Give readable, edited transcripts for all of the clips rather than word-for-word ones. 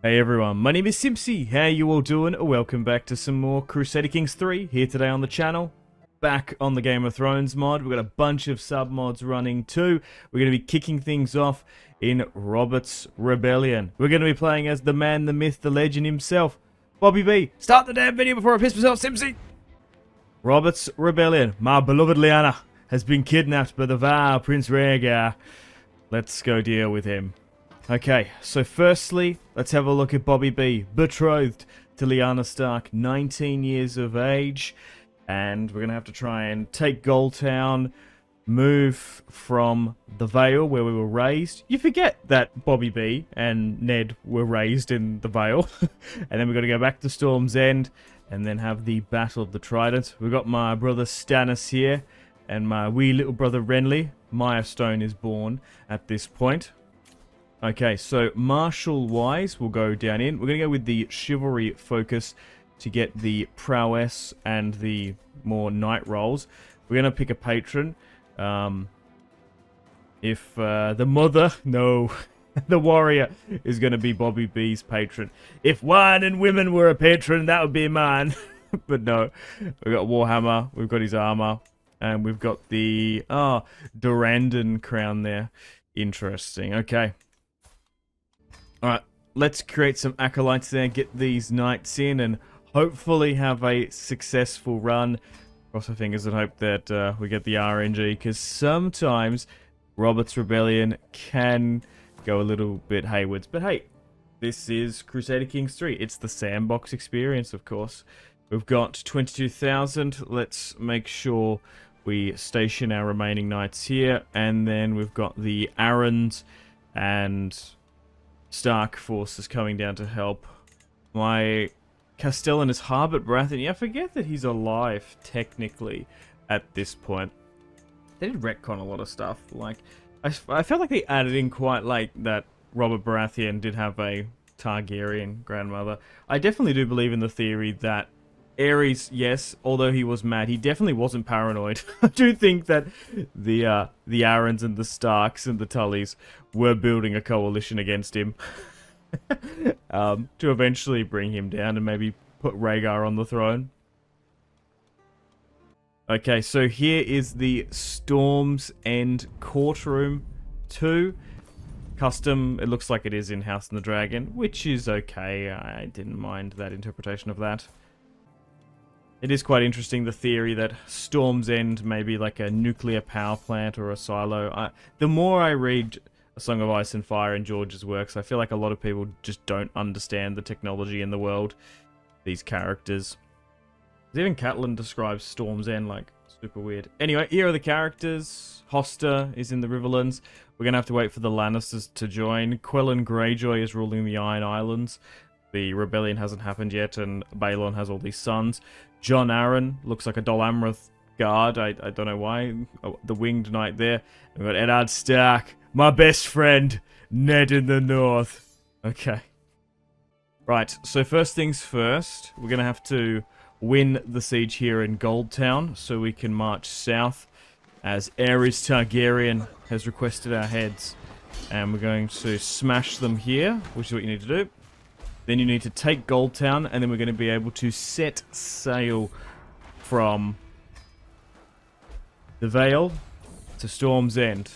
Hey everyone, my name is Simpzy. How you all doing? Welcome back to some more Crusader Kings 3 here today on the channel. Back on the Game of Thrones mod. We've got a bunch of sub mods running too. We're going to be kicking things off in Robert's Rebellion. We're going to be playing as the man, the myth, the legend himself, Bobby B. Start the damn video before I piss myself, Simpzy! Robert's Rebellion. My beloved Lyanna has been kidnapped by the vile Prince Rhaegar. Let's go deal with him. Okay, so firstly, let's have a look at Bobby B, betrothed to Lyanna Stark, 19 years of age, and we're going to have to try and take Goldtown, move from the Vale where we were raised. You forget that Bobby B and Ned were raised in the Vale, and then we've got to go back to Storm's End, and then have the Battle of the Trident. We've got my brother Stannis here, and my wee little brother Renly. Milestone is born at this point. Okay, so martial-wise, we'll go down in. We're going to go with the chivalry focus to get the prowess and the more knight rolls. We're going to pick a patron. If the mother, no, the warrior is going to be Bobby B's patron. If wine and women were a patron, that would be mine. But no, we've got Warhammer, we've got his armor, and we've got the, Durandon crown there. Interesting, okay. Alright, let's create some acolytes there, get these knights in, and hopefully have a successful run. Cross our fingers and hope that we get the RNG, because sometimes Robert's Rebellion can go a little bit haywards. But hey, this is Crusader Kings 3. It's the sandbox experience, of course. We've got 22,000. Let's make sure we station our remaining knights here. And then we've got the Arryns and Stark forces coming down to help. My Castellan is Robert Baratheon. I forget that he's alive, technically, at this point. They did retcon a lot of stuff. Like, I felt like they added in quite like that Robert Baratheon did have a Targaryen grandmother. I definitely do believe in the theory that Aerys, yes, although he was mad, he definitely wasn't paranoid. I do think that the Arryns and the Starks and the Tullys were building a coalition against him to eventually bring him down and maybe put Rhaegar on the throne. Okay, so here is the Storm's End Courtroom 2. Custom, it looks like it is in House and the Dragon, which is okay. I didn't mind that interpretation of that. It is quite interesting, the theory that Storm's End may be like a nuclear power plant or a silo. The more I read A Song of Ice and Fire and George's works, I feel like a lot of people just don't understand the technology in the world. These characters. Even Catelyn describes Storm's End like super weird. Anyway, here are the characters. Hoster is in the Riverlands. We're going to have to wait for the Lannisters to join. Quelyn Greyjoy is ruling the Iron Islands. The rebellion hasn't happened yet, and Balon has all these sons. Jon Arryn looks like a Dol Amroth guard. I don't know why. Oh, the winged knight there. We've got Eddard Stark, my best friend, Ned in the North. Okay. Right, so first things first, we're going to have to win the siege here in Goldtown, so we can march south, as Aerys Targaryen has requested our heads. And we're going to smash them here, which is what you need to do. Then you need to take Goldtown, and then we're going to be able to set sail from the Vale to Storm's End.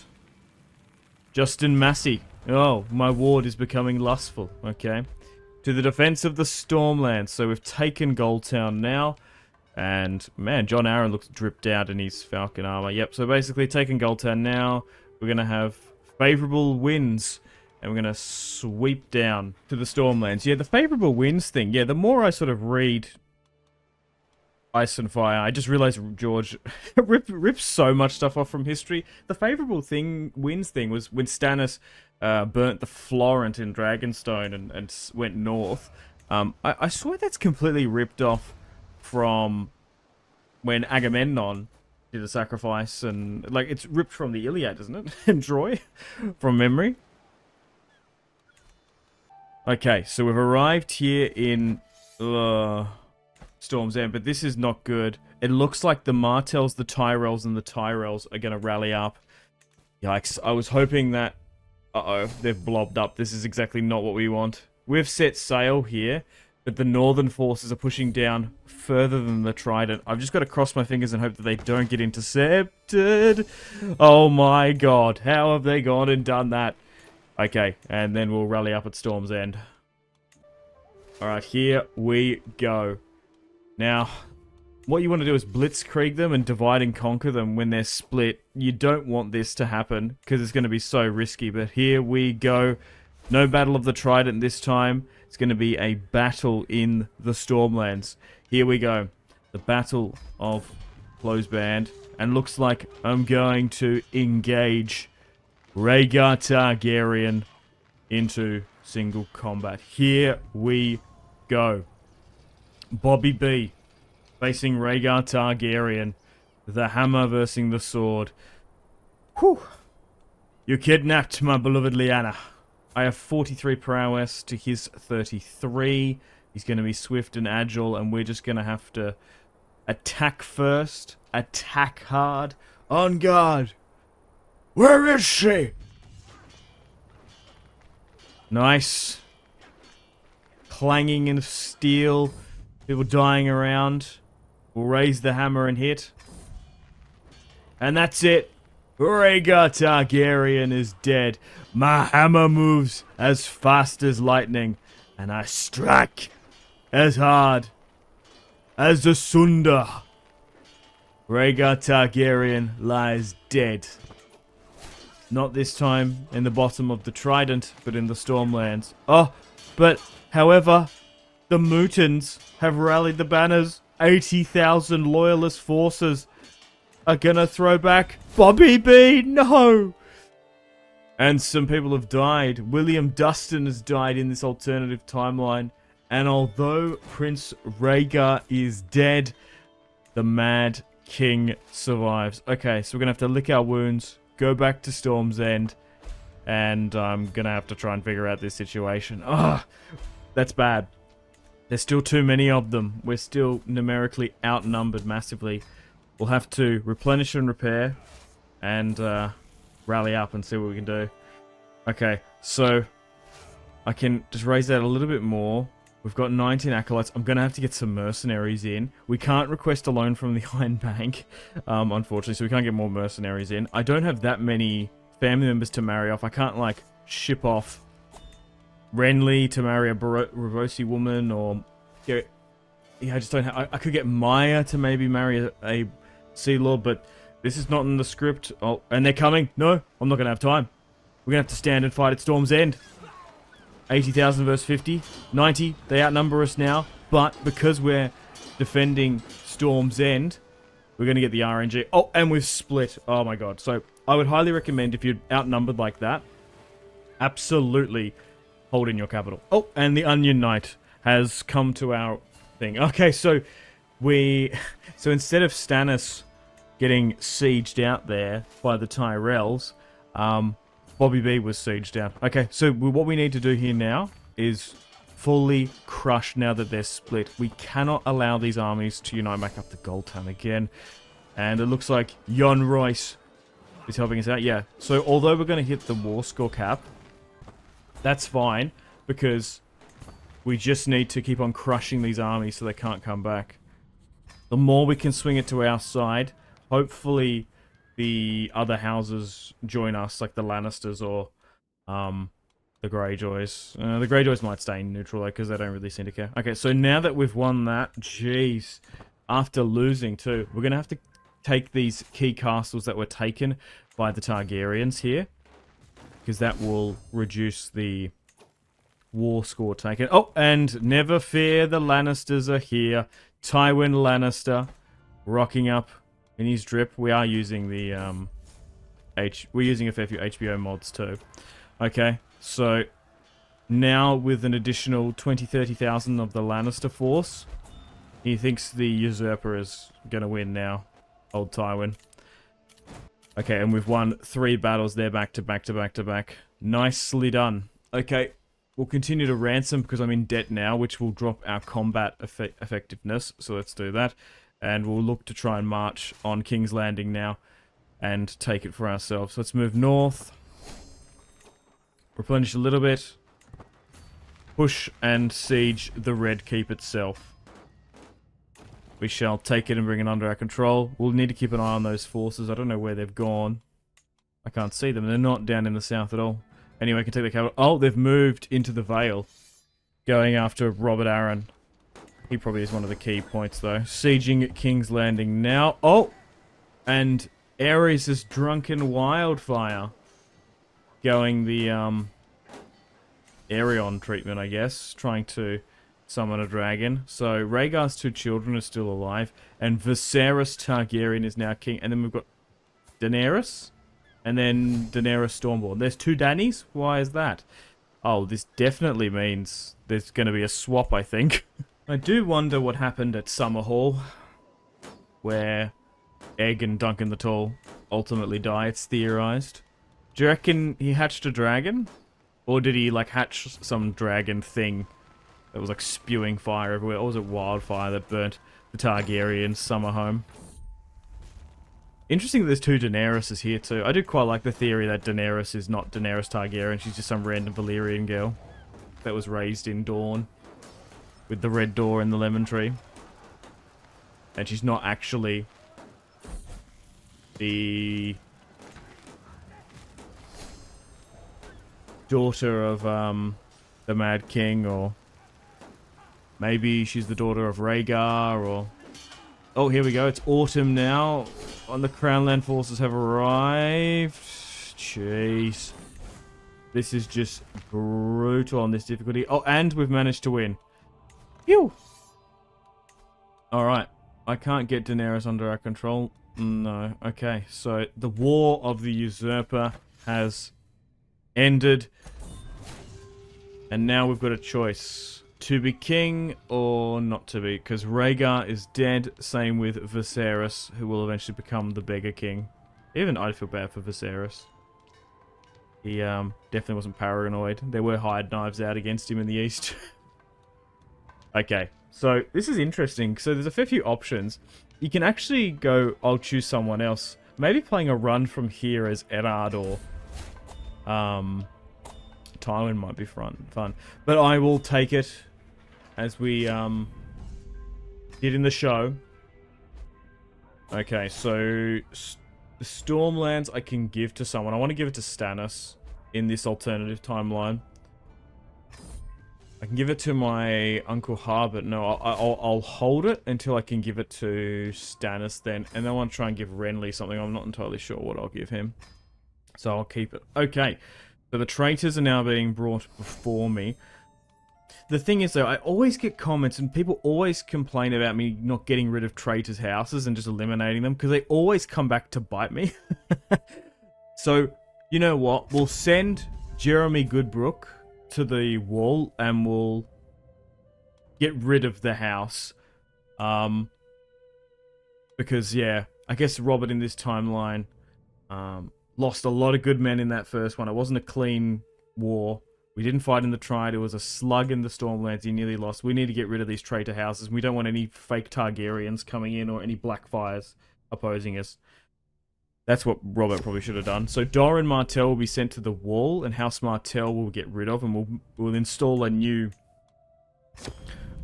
Justin Massey. Oh, my ward is becoming lustful. Okay. To the defense of the Stormlands. So we've taken Goldtown now. And, man, Jon Arryn looks dripped out in his falcon armor. Yep, so basically taking Goldtown now. We're going to have favorable winds. And we're going to sweep down to the Stormlands. Yeah, the favorable winds thing. Yeah, the more I sort of read Ice and Fire, I just realized George rips so much stuff off from history. The favorable winds thing was when Stannis burnt the Florent in Dragonstone and went north. I swear that's completely ripped off from when Agamemnon did a sacrifice. And, like, it's ripped from the Iliad, isn't it? And Troy, from memory. Okay, so we've arrived here in Storm's End, but this is not good. It looks like the Martells, the Tyrells, and the Tyrells are going to rally up. Yikes, I was hoping that Uh-oh, they've blobbed up. This is exactly not what we want. we've set sail here, but the northern forces are pushing down further than the Trident. I've just got to cross my fingers and hope that they don't get intercepted. Oh my god, how have they gone and done that? Okay, and then we'll rally up at Storm's End. Alright, here we go. Now, what you want to do is blitzkrieg them and divide and conquer them when they're split. You don't want this to happen because it's going to be so risky, but here we go. No Battle of the Trident this time. It's going to be a battle in the Stormlands. Here we go. The Battle of Closeband. And looks like I'm going to engage Rhaegar Targaryen into single combat. Here we go. Bobby B facing Rhaegar Targaryen. The hammer versus the sword. Whew. You kidnapped my beloved Lyanna. I have 43 prowess to his 33. He's going to be swift and agile, and we're just going to have to attack first. Attack hard. On guard. Where is she? Nice. Clanging of steel. People dying around. We'll raise the hammer and hit. And that's it. Rhaegar Targaryen is dead. My hammer moves as fast as lightning, and I strike as hard as the Sunder. Rhaegar Targaryen lies dead. Not this time in the bottom of the Trident, but in the Stormlands. Oh, but however, the Mutons have rallied the banners. 80,000 loyalist forces are gonna throw back Bobby B. No! And some people have died. William Dustin has died in this alternative timeline. And although Prince Rhaegar is dead, the Mad King survives. Okay, so we're gonna have to lick our wounds, go back to Storm's End, and I'm gonna have to try and figure out this situation. Ugh, that's bad. There's still too many of them. We're still numerically outnumbered massively. We'll have to replenish and repair, and rally up and see what we can do. Okay, so I can just raise that a little bit more. We've got 19 acolytes. I'm going to have to get some mercenaries in. We can't request a loan from the Iron Bank, unfortunately, so we can't get more mercenaries in. I don't have that many family members to marry off. I can't, like, ship off Renly to marry a Ravosi woman, or... Yeah, I just don't have... I could get Maya to maybe marry a Sea Lord, but this is not in the script. Oh, and they're coming. No, I'm not going to have time. We're going to have to stand and fight at Storm's End. 80,000 versus 50. 90. They outnumber us now. But because we're defending Storm's End, we're going to get the RNG. Oh, and we've split. Oh my god. So I would highly recommend, if you're outnumbered like that, absolutely hold in your capital. Oh, and the Onion Knight has come to our thing. Okay, so instead of Stannis getting sieged out there by the Tyrells, Bobby B was sieged out. Okay, so what we need to do here now is fully crush now that they're split. We cannot allow these armies to unite back up to Goldtown again. And it looks like Jon Royce is helping us out. Yeah, so although we're going to hit the war score cap, that's fine, because we just need to keep on crushing these armies so they can't come back. The more we can swing it to our side, hopefully the other houses join us, like the Lannisters or the Greyjoys. The Greyjoys might stay neutral, though, because they don't really seem to care. Okay, so now that we've won that, jeez, after losing too, we're going to have to take these key castles that were taken by the Targaryens here, because that will reduce the war score taken. Oh, and never fear, the Lannisters are here. Tywin Lannister rocking up in his drip. We are using the we're using a fair few HBO mods too. Okay, so now with an additional 20,000-30,000 of the Lannister force, he thinks the usurper is gonna win now. Old Tywin. Okay, and we've won 3 battles there back to back to back to back. Nicely done. Okay, we'll continue to ransom because I'm in debt now, which will drop our combat effectiveness. So let's do that. And we'll look to try and march on King's Landing now and take it for ourselves. Let's move north. Replenish a little bit. push and siege the Red Keep itself. We shall take it and bring it under our control. We'll need to keep an eye on those forces. I don't know where they've gone. I can't see them. They're not down in the south at all. Anyway, I can take the capital. Oh, they've moved into the Vale. Going after Robert Aaron. He probably is one of the key points, though. Sieging King's Landing now. Oh! And Ares' Drunken Wildfire. Going the, Aegon treatment, I guess. Trying to summon a dragon. So, Rhaegar's 2 children are still alive. And Viserys Targaryen is now king. And then we've got Daenerys. And then Daenerys Stormborn. There's 2 Dannys? Why is that? Oh, this definitely means there's going to be a swap, I think. I do wonder what happened at Summerhall, where Egg and Duncan the Tall ultimately die, it's theorized. Do you reckon he hatched a dragon? Or did he, like, hatch some dragon thing that was, like, spewing fire everywhere? Or was it wildfire that burnt the Targaryen summer home? Interesting that there's 2 Daenerys here, too. I do quite like the theory that Daenerys is not Daenerys Targaryen. She's just some random Valyrian girl that was raised in Dorne with the red door and the lemon tree. And she's not actually the daughter of the Mad King, or maybe she's the daughter of Rhaegar, or... Oh, here we go. It's autumn now. The Crown Land forces have arrived. Jeez. This is just brutal on this difficulty. Oh, and we've managed to win. Phew! Alright. I can't get Daenerys under our control. No. Okay, so the War of the Usurper has ended. And now we've got a choice. To be king or not to be, because Rhaegar is dead, same with Viserys, who will eventually become the beggar king. Even I feel bad for Viserys. He definitely wasn't paranoid. There were hide knives out against him in the east. Okay, so this is interesting. So there's a fair few options. You can actually go, I'll choose someone else. Maybe playing a run from here as Eddard or Tywin might be fun. But I will take it as we did in the show. Okay, so the Stormlands I can give to someone. I want to give it to Stannis in this alternative timeline. I can give it to my Uncle Harbert. No, I'll hold it until I can give it to Stannis then. And then I want to try and give Renly something. I'm not entirely sure what I'll give him. So I'll keep it. Okay, so the traitors are now being brought before me. The thing is, though, I always get comments, and people always complain about me not getting rid of traitors' houses and just eliminating them, because they always come back to bite me. So, you know what? We'll send Jeremy Goodbrook to the wall, and we'll get rid of the house. Because, yeah, I guess Robert in this timeline lost a lot of good men in that first one. It wasn't a clean war. We didn't fight in the Triad. It was a slug in the Stormlands. He nearly lost. We need to get rid of these traitor houses. We don't want any fake Targaryens coming in or any Blackfires opposing us. That's what Robert probably should have done. So Doran Martell will be sent to the wall, and House Martell will get rid of, and we'll install a new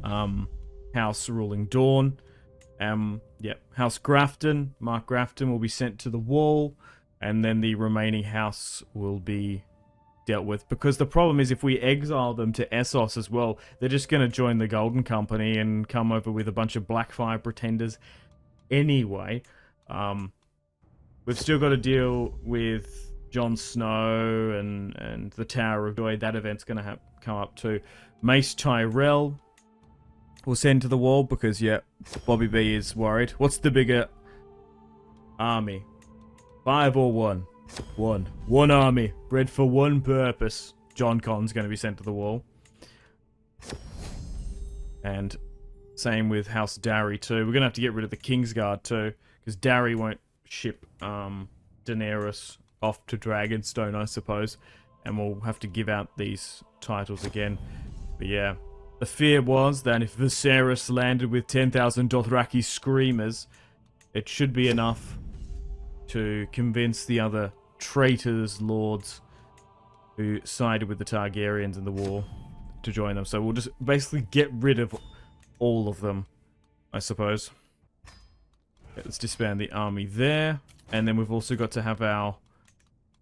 house ruling Dawn. House Grafton, Mark Grafton will be sent to the wall, and then the remaining house will be dealt with, because the problem is if we exile them to Essos as well, they're just going to join the Golden Company and come over with a bunch of Blackfire pretenders anyway. We've still got to deal with Jon Snow and the Tower of Joy. That event's going to come up too. Mace Tyrell we'll send to the wall because, yeah, Bobby B is worried. What's the bigger army? 5 or 1? One army, bred for one purpose. John Conn's going to be sent to the wall. And same with House Darry too. We're going to have to get rid of the Kingsguard too, because Darry won't ship Daenerys off to Dragonstone, I suppose. And we'll have to give out these titles again. But yeah, the fear was that if Viserys landed with 10,000 Dothraki Screamers, it should be enough to convince the other traitors, lords, who sided with the Targaryens in the war, to join them. So we'll just basically get rid of all of them, I suppose. Okay, let's disband the army there. And then we've also got to have our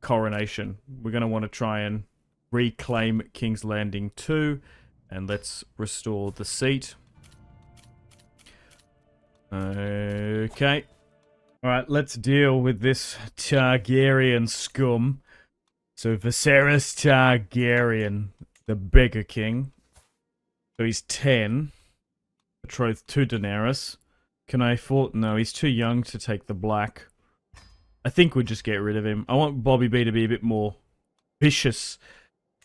coronation. We're going to want to try and reclaim King's Landing 2. And let's restore the seat. Okay. Alright, let's deal with this Targaryen scum. So Viserys Targaryen, the beggar king. So he's 10. Betrothed to Daenerys. Can I afford... No, he's too young to take the black. I think we'll just get rid of him. I want Bobby B to be a bit more vicious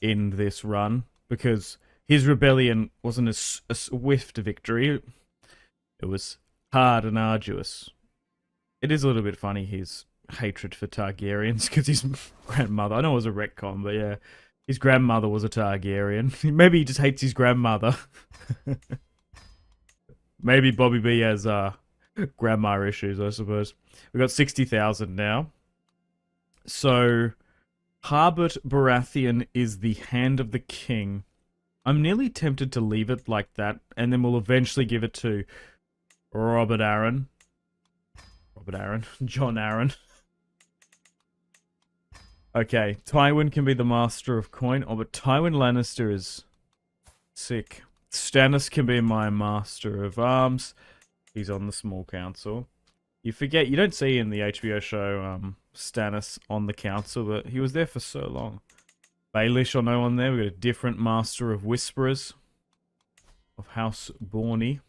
in this run. Because his rebellion wasn't a swift victory. It was hard and arduous. It is a little bit funny, his hatred for Targaryens, because his grandmother... I know it was a retcon, but yeah. His grandmother was a Targaryen. Maybe he just hates his grandmother. Maybe Bobby B has grandma issues, I suppose. We've got 60,000 now. So, Robert Baratheon is the Hand of the King. I'm nearly tempted to leave it like that, and then we'll eventually give it to Robert Aaron. John Aaron. Okay, Tywin can be the Master of Coin. Oh, but Tywin Lannister is sick. Stannis can be my Master of Arms. He's on the Small Council. You forget, you don't see in the HBO show Stannis on the council, but he was there for so long. Baelish or no one there. We've got a different Master of Whisperers. Of House Borny.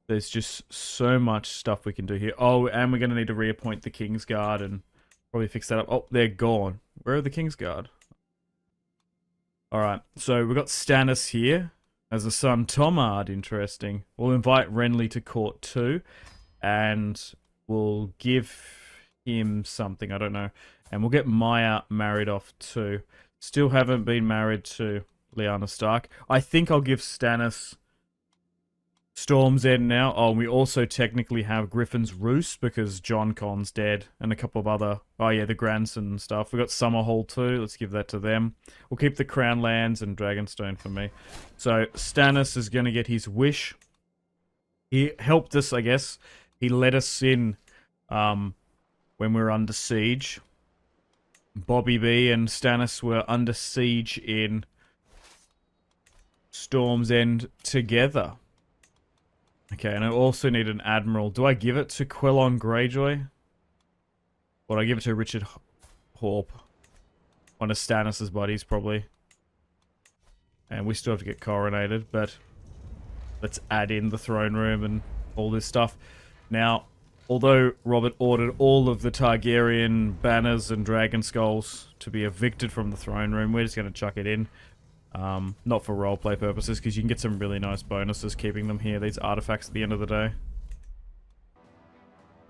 There's just so much stuff we can do here. Oh, and we're going to need to reappoint the Kingsguard and probably fix that up. Oh, they're gone. Where are the Kingsguard? Alright, so we've got Stannis here as a son. Tomard, interesting. We'll invite Renly to court too. And we'll give him something, I don't know. And we'll get Maya married off too. Still haven't been married to Lyanna Stark. I think I'll give Stannis Storm's End now. Oh, we also technically have Griffin's Roost because Jon Con's dead. And a couple of other... Oh yeah, the grandson and stuff. We got Summerhall too. Let's give that to them. We'll keep the Crown Lands and Dragonstone for me. So, Stannis is going to get his wish. He helped us, I guess. He let us in when we were under siege. Bobby B and Stannis were under siege in Storm's End together. Okay, and I also need an admiral. Do I give it to Quellon Greyjoy? Or do I give it to Richard Horpe? One of Stannis' buddies, probably. And we still have to get coronated, but let's add in the throne room and all this stuff. Now, although Robert ordered all of the Targaryen banners and dragon skulls to be evicted from the throne room, we're just going to chuck it in. Not for roleplay purposes, because you can get some really nice bonuses keeping them here, these artifacts at the end of the day.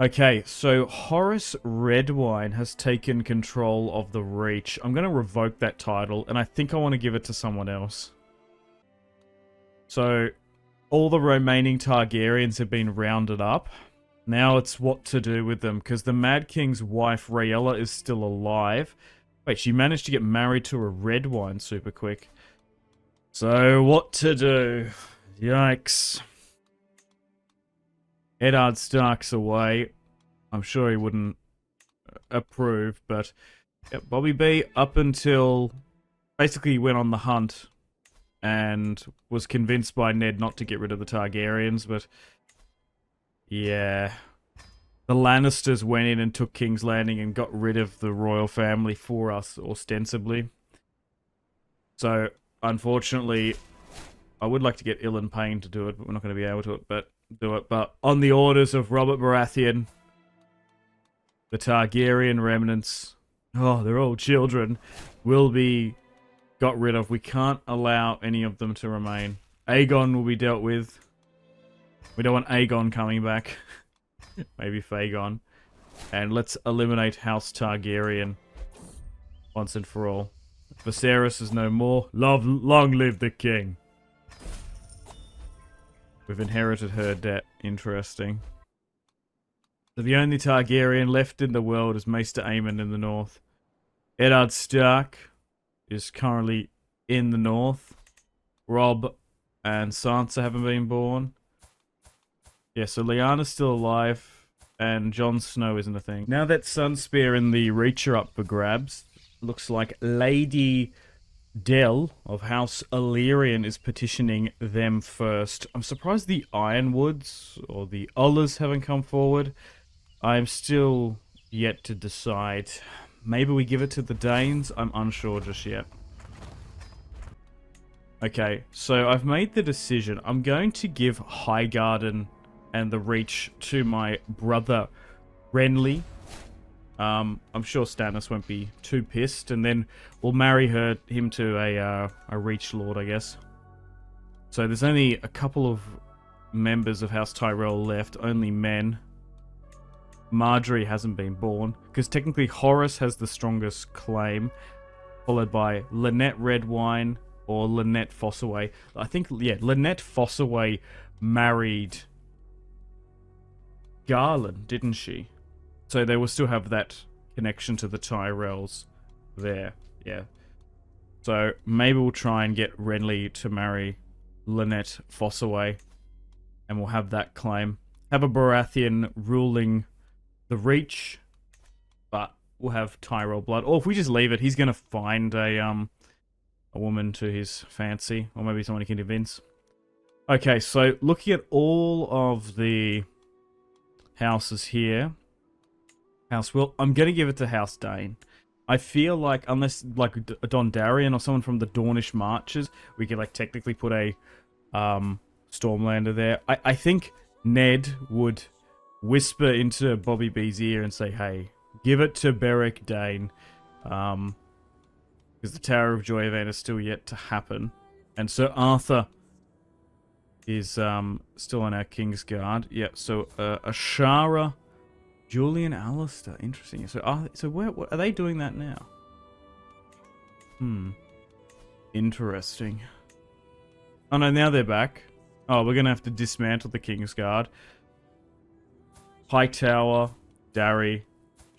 Okay, so Horace Redwine has taken control of the Reach. I'm going to revoke that title, and I think I want to give it to someone else. So, all the remaining Targaryens have been rounded up. Now it's what to do with them, because the Mad King's wife, Rhaella, is still alive. Wait, she managed to get married to a Redwine super quick. So, what to do? Yikes. Eddard Stark's away. I'm sure he wouldn't approve, but yeah, Bobby B, up until basically he went on the hunt and was convinced by Ned not to get rid of the Targaryens, but yeah. The Lannisters went in and took King's Landing and got rid of the royal family for us, ostensibly. So, unfortunately, I would like to get Ilan Payne to do it, but we're not going to be able to do it. But on the orders of Robert Baratheon, the Targaryen remnants, oh, they're all children, will be got rid of. We can't allow any of them to remain. Aegon will be dealt with. We don't want Aegon coming back. Maybe Fagon. And let's eliminate House Targaryen once and for all. Viserys is no more. Long live the king. We've inherited her debt. Interesting. So the only Targaryen left in the world is Maester Aemon in the north. Eddard Stark is currently in the north. Robb and Sansa haven't been born. Yeah, so Lyanna's still alive, and Jon Snow isn't a thing. Now that Sunspear and the Reach are up for grabs, looks like Lady Dell of House Illyrian is petitioning them first. I'm surprised the Ironwoods or the Ullers haven't come forward. I'm still yet to decide. Maybe we give it to the Danes? I'm unsure just yet. Okay, so I've made the decision. I'm going to give Highgarden and the Reach to my brother Renly. I'm sure Stannis won't be too pissed, and then we'll marry him to a Reach Lord, I guess. So there's only a couple of members of House Tyrell left, only men. Marjorie hasn't been born, because technically Horace has the strongest claim, followed by Lynette Redwine or Lynette Fossaway. I think, yeah, Lynette Fossaway married Garland, didn't she? So they will still have that connection to the Tyrells there, yeah. So maybe we'll try and get Renly to marry Lynette Fossaway, and we'll have that claim. Have a Baratheon ruling the Reach, but we'll have Tyrell blood. Or if we just leave it, he's going to find a woman to his fancy, or maybe someone he can convince. Okay, so looking at all of the houses here, House Will, I'm going to give it to House Dane. I feel like, unless, like, Dondarrion or someone from the Dornish Marches, we could, like, technically put a Stormlander there. I think Ned would whisper into Bobby B's ear and say, hey, give it to Beric Dane. Because the Tower of Joy event is still yet to happen. And Sir Arthur is still on our Kingsguard. Yeah, so Ashara, Julian Alistair. Interesting. So what, are they doing that now? Interesting. Oh no, now they're back. Oh, we're going to have to dismantle the Kingsguard. Hightower, Darry,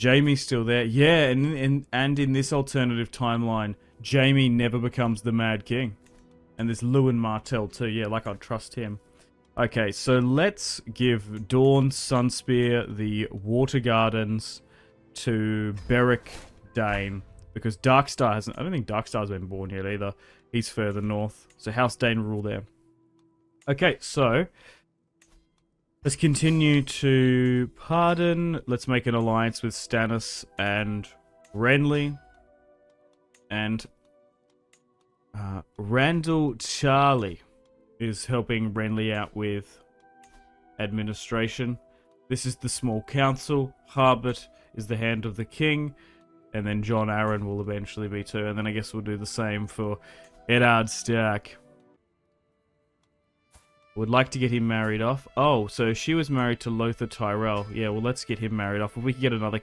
Jaime's still there. Yeah, and in this alternative timeline, Jaime never becomes the Mad King. And there's Lewin Martell too. Yeah, like I'd trust him. Okay, so let's give Dawn Sunspear the Water Gardens to Beric Dane. Because Darkstar hasn't... I don't think Darkstar's been born yet either. He's further north. So House Dane rule there. Okay, so let's continue to pardon. Let's make an alliance with Stannis and Renly. And Randall Charlie is helping Renly out with administration. This is the small council. Harbert is the hand of the king. And then John Arryn will eventually be too. And then I guess we'll do the same for Eddard Stark. Would like to get him married off. Oh, so she was married to Lothar Tyrell. Yeah, well, let's get him married off. If we could get another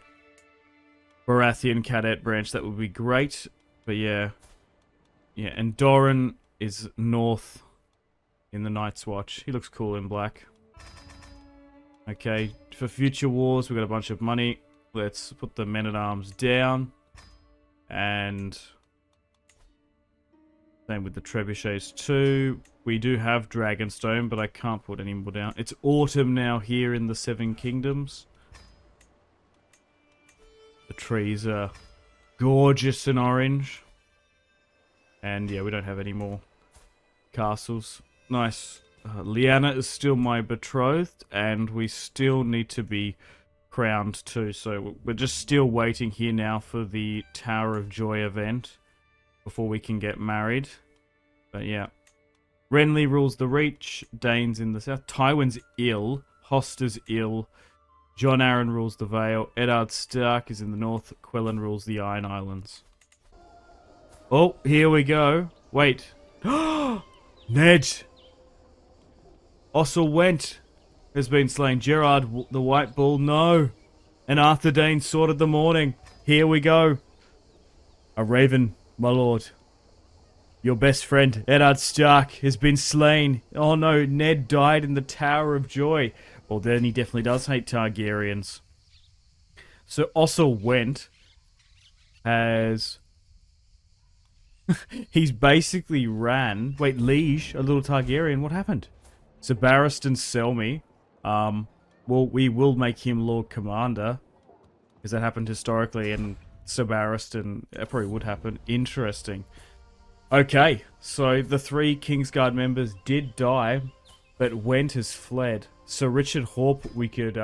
Baratheon cadet branch, that would be great. But yeah. Yeah, and Doran is north in the Night's Watch. He looks cool in black. Okay, for future wars, we've got a bunch of money. Let's put the men-at-arms down. And same with the trebuchets too. We do have Dragonstone, but I can't put any more down. It's autumn now here in the Seven Kingdoms. The trees are gorgeous and orange. And yeah, we don't have any more castles. Nice. Lyanna is still my betrothed, and we still need to be crowned too. So we're just still waiting here now for the Tower of Joy event before we can get married. But yeah. Renly rules the Reach. Dane's in the south. Tywin's ill. Hoster's ill. Jon Arryn rules the Vale. Eddard Stark is in the north. Quellen rules the Iron Islands. Oh, here we go. Wait. Ned! Ossel Went has been slain. Gerard the White Bull, no. And Arthur Dane, Sword of the Morning. Here we go. A raven, my lord. Your best friend, Eddard Stark, has been slain. Oh no, Ned died in the Tower of Joy. Well, then he definitely does hate Targaryens. So Ossel Went has He's basically ran. Wait, Liege, a little Targaryen. What happened? So Barristan Selmy. Well, we will make him Lord Commander, because that happened historically, and Sir Barristan, it probably would happen. Interesting. Okay, so the 3 Kingsguard members did die, but Went has fled. So Richard Horp, we could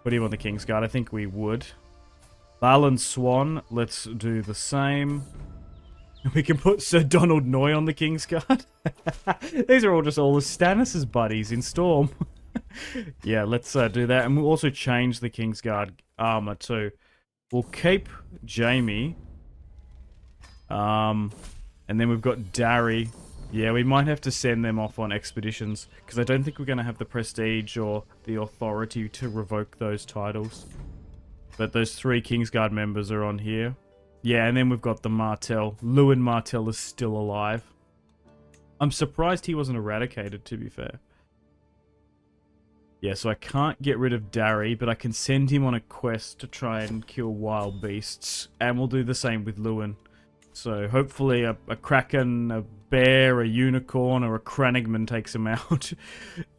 put him on the Kingsguard. I think we would. Balin Swan, let's do the same. We can put Sir Donald Noy on the Kingsguard. These are all just all of Stannis' buddies in Storm. Yeah, let's do that. And we'll also change the Kingsguard armor too. We'll keep Jaime. And then we've got Darry. Yeah, we might have to send them off on expeditions, because I don't think we're going to have the prestige or the authority to revoke those titles. But those 3 Kingsguard members are on here. Yeah, and then we've got the Martell. Lewin Martell is still alive. I'm surprised he wasn't eradicated, to be fair. Yeah, so I can't get rid of Darry, but I can send him on a quest to try and kill wild beasts. And we'll do the same with Lewin. So hopefully a kraken, a bear, a unicorn, or a Cranigman takes him out.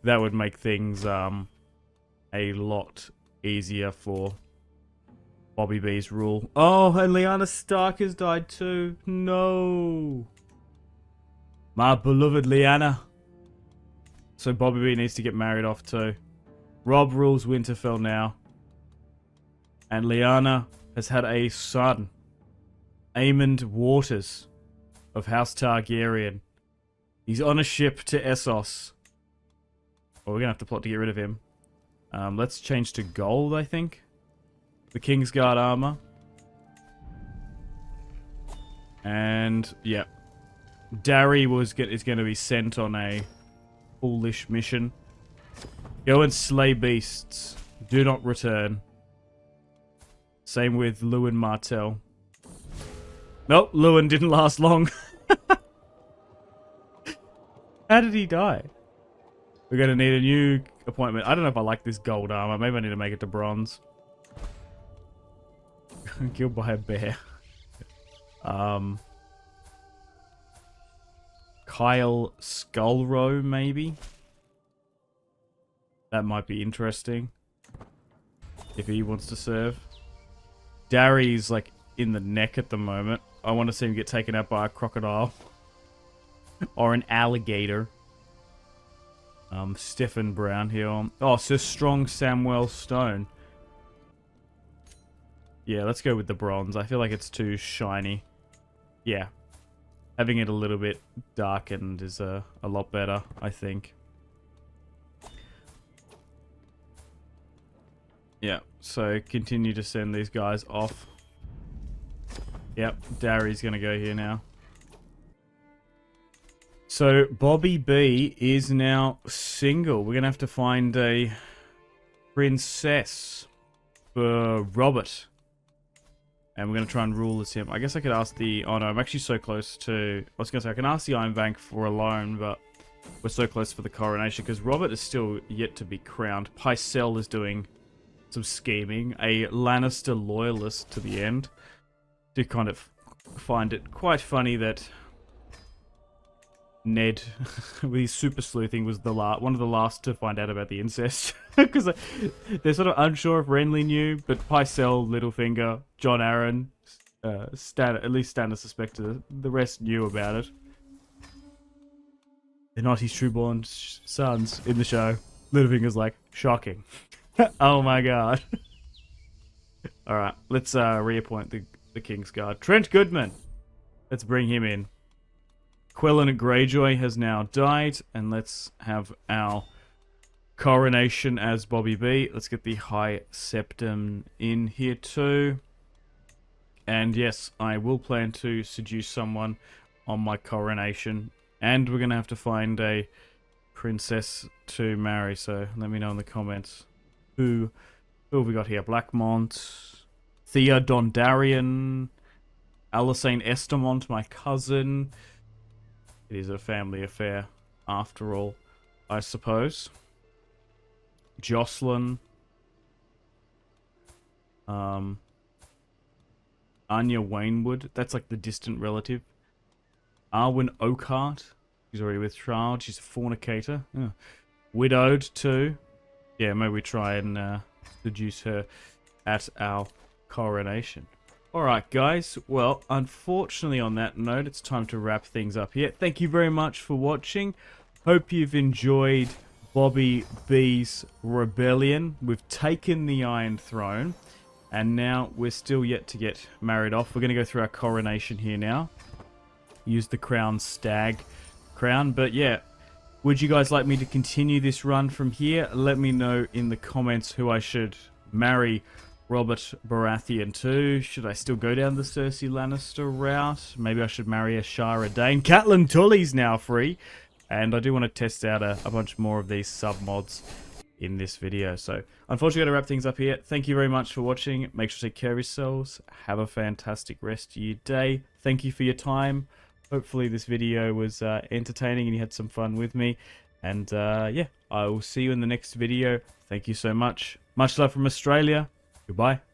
That would make things a lot easier for Bobby B's rule. Oh, and Lyanna Stark has died too. No. My beloved Lyanna. So Bobby B needs to get married off too. Rob rules Winterfell now. And Lyanna has had a son. Aemond Waters of House Targaryen. He's on a ship to Essos. Well, we're going to have to plot to get rid of him. Let's change to gold, I think. The Kingsguard armor. And, yeah. Darry is going to be sent on a foolish mission. Go and slay beasts. Do not return. Same with Lewin Martell. Nope, Lewin didn't last long. How did he die? We're going to need a new appointment. I don't know if I like this gold armor. Maybe I need to make it to bronze. Killed by a bear. Kyle Skullrow, maybe? That might be interesting. If he wants to serve. Darry's like in the neck at the moment. I want to see him get taken out by a crocodile. Or an alligator. Stephen Brown here. Oh, Sir Strong Samwell Stone. Yeah, let's go with the bronze. I feel like it's too shiny. Yeah. Having it a little bit darkened is a lot better, I think. Yeah, so continue to send these guys off. Yep, Darry's going to go here now. So, Bobby B is now single. We're going to have to find a princess for Robert. And we're going to try and rule as him. I guess I could ask the... Oh no, I'm actually so close to... I was going to say, I can ask the Iron Bank for a loan, but we're so close for the coronation, because Robert is still yet to be crowned. Pycelle is doing some scheming. A Lannister loyalist to the end. Do kind of find it quite funny that Ned, with his super sleuthing, was one of the last to find out about the incest. Because they're sort of unsure if Renly knew, but Pycelle, Littlefinger, Jon Arryn, at least Stannis suspected it. The rest knew about it. They're not his true-born sons in the show. Littlefinger's like, shocking. Oh my god. Alright, let's reappoint the Kingsguard. Trent Goodman. Let's bring him in. Quellen Greyjoy has now died, and let's have our coronation as Bobby B. Let's get the High Septon in here too. And yes, I will plan to seduce someone on my coronation. And we're going to have to find a princess to marry, so let me know in the comments. Who have we got here? Blackmont, Thea Dondarrion, Alicent Estamont, my cousin. It is a family affair, after all, I suppose. Jocelyn. Anya Wainwood. That's like the distant relative. Arwen Oakhart. She's already with child. She's a fornicator. Oh. Widowed too. Yeah, maybe we try and seduce her at our coronation. Alright guys, well, unfortunately on that note, it's time to wrap things up here. Thank you very much for watching. Hope you've enjoyed Bobby B's rebellion. We've taken the Iron Throne, and now we're still yet to get married off. We're going to go through our coronation here now. Use the Crowned Stag crown, but yeah. Would you guys like me to continue this run from here? Let me know in the comments who I should marry Robert Baratheon to. Should I still go down the Cersei Lannister route? Maybe I should marry a Shara Dane. Catelyn Tully's now free. And I do want to test out a bunch more of these sub-mods in this video. So, unfortunately, I've got to wrap things up here. Thank you very much for watching. Make sure to take care of yourselves. Have a fantastic rest of your day. Thank you for your time. Hopefully this video was entertaining and you had some fun with me. And yeah, I will see you in the next video. Thank you so much. Much love from Australia. Goodbye.